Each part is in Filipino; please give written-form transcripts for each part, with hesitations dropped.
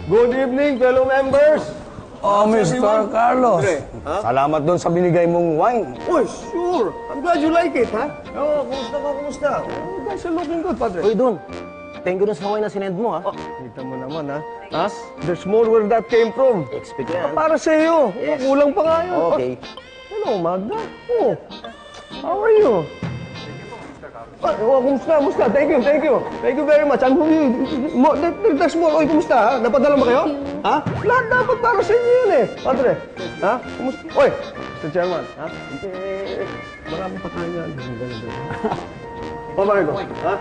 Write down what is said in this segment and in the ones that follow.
Good evening, fellow members! Mr. Carlos. Salamat doon sa binigay mong wine. Oh, sure! I'm glad you like it, ha? Oh, kumusta? You guys are looking good, Padre. Uy, Don. Thank you na sa wine na sinend mo, ha? Kita mo naman, ha? There's more where that came from. Expect yan. Para sa iyo. Yes. Kulang pa nga yun. Okay. Hello, Magda. Oh, how are you? Kumusta? Thank you. Thank you very much. There's more. Oy, kumusta, ha? Napadala ba kayo? Ha? Lahat dapat para sa inyo yun, eh. Padre, ha? Kumusta? Oy, Mr. Chairman, ha? Marami pa tayo yan. Pabalik ko. Ha?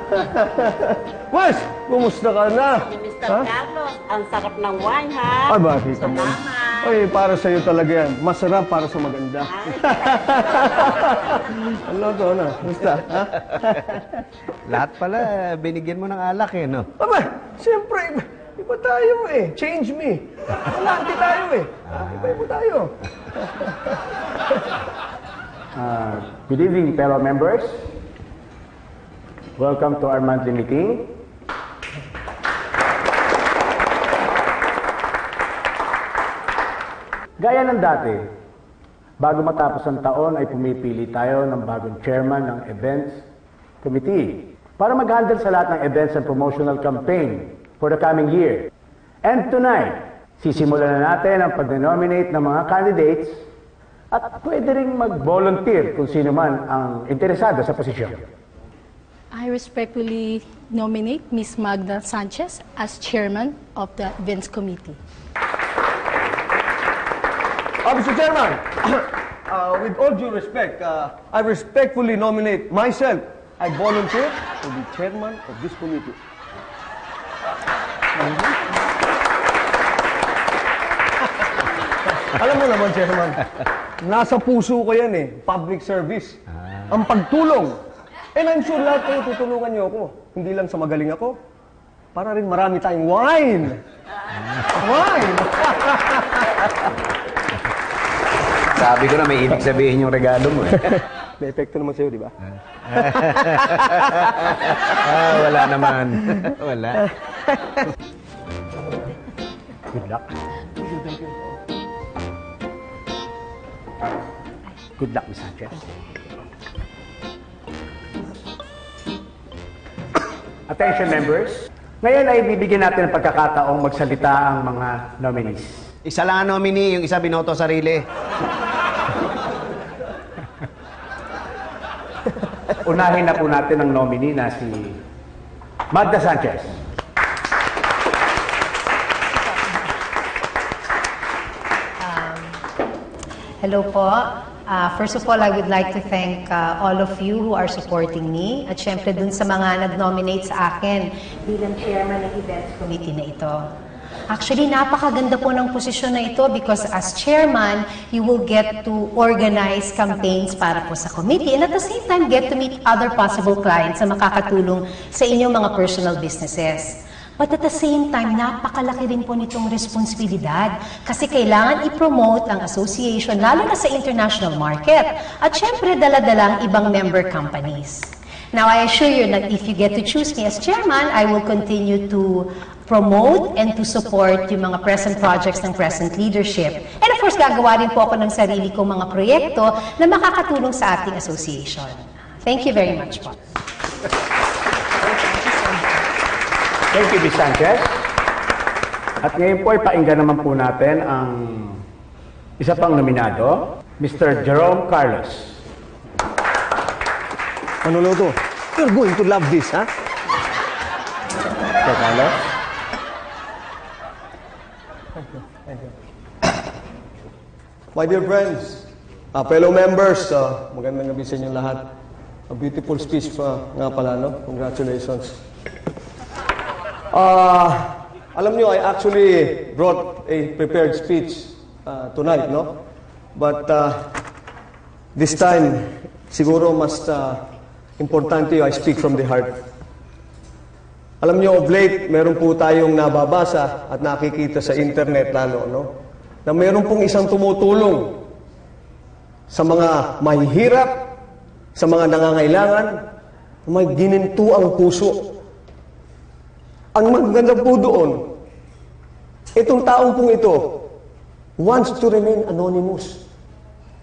Wes, kumusta ka na? Mr. Carlos, ang sarap ng wine, ha? Ay, bakit mo? Salamat. Oy, para sa iyo talaga yan. Masarap para sa maganda. Ano to, ano? Kumusta? Ha? Lahat pala, binigyan mo ng alak eh, no? Aba, siyempre, iba tayo eh. Change me. Malante tayo eh. Iba tayo. Good evening, fellow members. Welcome to our monthly meeting. Gaya ng dati, bago matapos ang taon ay pumipili tayo ng bagong chairman ng Events Committee para mag-handle sa lahat ng events and promotional campaign for the coming year. And tonight, sisimulan na natin ang pag-nominate ng mga candidates at pwede ring mag-volunteer kung sino man ang interesado sa posisyon. I respectfully nominate Ms. Magda Sanchez as chairman of the Events Committee. Mr. Chairman, with all due respect, I respectfully nominate myself. I volunteer to be chairman of this committee. Alam mo naman, Chairman, nasa puso ko yan eh, public service. Ang pagtulong. And I'm sure lahat kayo tutulungan niyo ako. Hindi lang sa magaling ako, para rin marami tayong wine. Wine! Sabi ko na may ibig sabihin yung regalo mo. May epekto naman sa'yo, di ba? Wala naman. Wala. Good luck. Good luck, Ms. Sanchez. Attention members, ngayon ay bibigyan natin ng pagkakataong magsalita ang mga nominees. Isa lang ang nominee, yung isa binoto sarili. Unahin na po natin ang nominee na si Magda Sanchez. Hello po. First of all, I would like to thank all of you who are supporting me at syempre dun sa mga nag-nominate sa akin bilang chairman ng Events Committee na ito. Actually, napakaganda po ng posisyon na ito because as chairman, you will get to organize campaigns para po sa committee and at the same time get to meet other possible clients na makakatulong sa inyong mga personal businesses. But at the same time, napakalaki rin po nitong responsibilidad kasi kailangan i-promote ang association lalo na sa international market at syempre dala-dalang ibang member companies. Now, I assure you that if you get to choose me as chairman, I will continue to promote and to support yung mga present projects ng present leadership. And of course, gagawa rin po ako ng sarili kong mga proyekto na makakatulong sa ating association. Thank you very much po. Thank you, Ms. Sanchez. At ngayon po ay pakinggan naman po natin ang isa pang nominado, Mr. Jerome Carlos. Manolo, you're going to love this, ha? Mr. Carlos? My dear friends, fellow members, magandang gabi sa inyo lahat. A beautiful speech pa nga pala, no? Congratulations. Alam niyo, I actually brought a prepared speech tonight, no? But this time, siguro mas importante I speak from the heart. Alam niyo, of late, meron po tayong nababasa at nakikita sa internet lalo, no? Na meron pong isang tumutulong sa mga mahihirap, sa mga nangangailangan, may gininto ang puso. Ang maganda po doon, Itong taong pong ito wants to remain anonymous.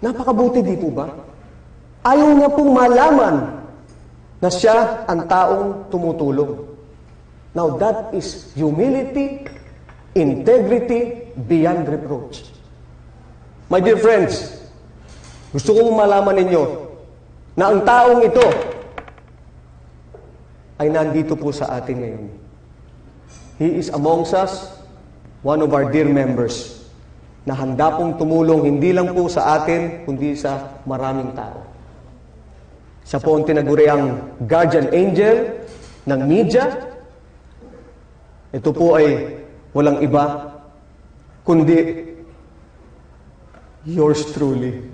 Napakabuti, di po ba? Ayaw niya pong malaman na siya ang taong tumutulong. Now, that is humility, integrity beyond reproach. My dear friends, gusto kong malaman ninyo na ang taong ito ay nandito po sa atin ngayon. He is amongst us, one of our dear members, na handa pong tumulong hindi lang po sa atin, kundi sa maraming tao. Siya po ang tinaguriang guardian angel ng media. Ito po ay walang iba, kundi yours truly.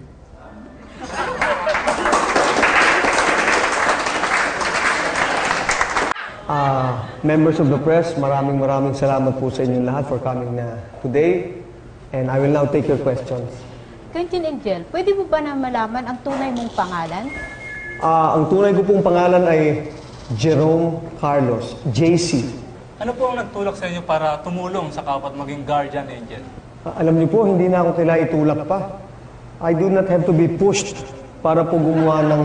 Members of the press, maraming salamat po sa inyong lahat for coming today. And I will now take your questions. Guardian Angel, pwede mo ba na malaman ang tunay mong pangalan? Ang tunay ko pong pangalan ay Jerome Carlos, JC. Ano po ang nagtulak sa inyo para tumulong sa kapwa at maging guardian angel? Alam niyo po, hindi na ako kailangan itulak pa. I do not have to be pushed para po gumawa ng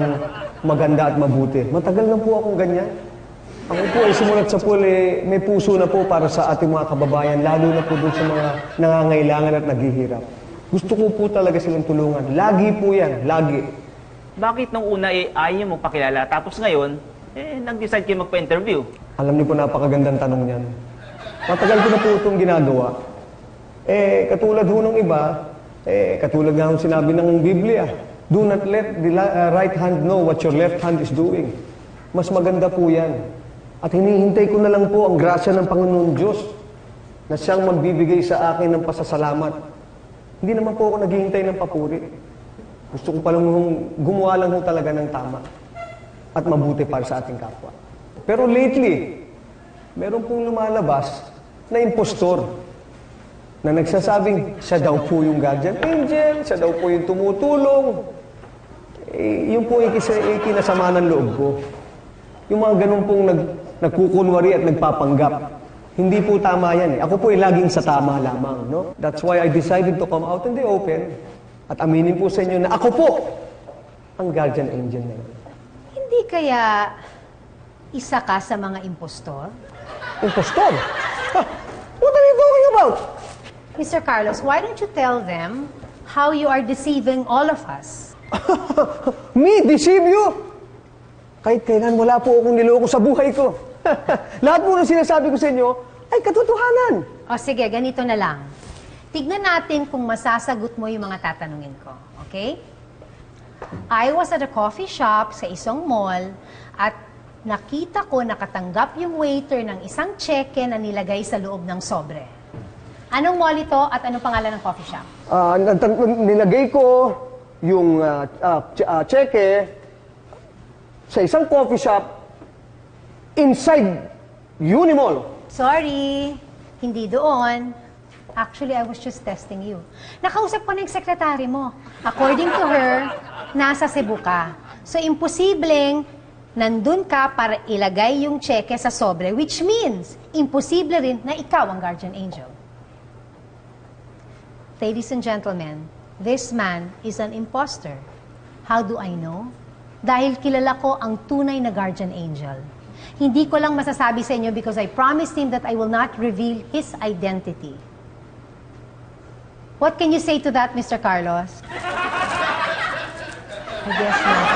maganda at mabuti. Matagal na po akong ganyan. Ako po ay sumulat sa pool, may puso na po para sa ating mga kababayan, lalo na po dun sa mga nangangailangan at naghihirap. Gusto ko po talaga silang tulungan. Lagi po yan, lagi. Bakit nung una ayaw mo pakilala, tapos ngayon, nag-decide kayo magpa-interview? Alam niyo po, napakagandang tanong niyan. Matagal ko na po itong ginagawa. Katulad ho ng iba, katulad nga ho sinabi ng Biblia, do not let the right hand know what your left hand is doing. Mas maganda po yan. At hinihintay ko na lang po ang grasya ng Panginoon Diyos na siyang magbibigay sa akin ng pasasalamat. Hindi naman po ako naghihintay ng papuri. Gusto ko palang gumawa lang ho talaga ng tama at mabuti para sa ating kapwa. Pero lately, meron pong lumalabas na impostor na nagsasabing siya daw po yung guardian angel, siya daw po yung tumutulong. Yun po yung kinasama ng loob ko. Yung mga ganun pong nagkukunwari at nagpapanggap. Hindi po tama yan. Ako po ay laging sa tama lamang. No? That's why I decided to come out in the open at aminin po sa inyo na ako po ang guardian angel na yun. Hindi kaya isa ka sa mga impostor? Impostor? What are you talking about? Mr. Carlos, why don't you tell them how you are deceiving all of us? Me? Deceive you? Kahit kailan wala po akong niloko sa buhay ko. Lahat po ng sinasabi ko sa inyo ay katotohanan. O sige, ganito na lang. Tignan natin kung masasagot mo yung mga tatanungin ko. Okay? I was at a coffee shop sa isang mall at nakita ko nakatanggap yung waiter ng isang cheque na nilagay sa loob ng sobre. Anong mall ito at anong pangalan ng coffee shop? Nilagay ko yung cheque sa isang coffee shop inside Unimall. Sorry, hindi doon. Actually, I was just testing you. Nakausap ko na yung sekretary mo. According to her, nasa Cebu ka. So, imposibleng nandun ka para ilagay yung cheque sa sobre, which means, imposible rin na ikaw ang guardian angel. Ladies and gentlemen, this man is an imposter. How do I know? Dahil kilala ko ang tunay na guardian angel. Hindi ko lang masasabi sa inyo because I promised him that I will not reveal his identity. What can you say to that, Mr. Carlos? I guess not.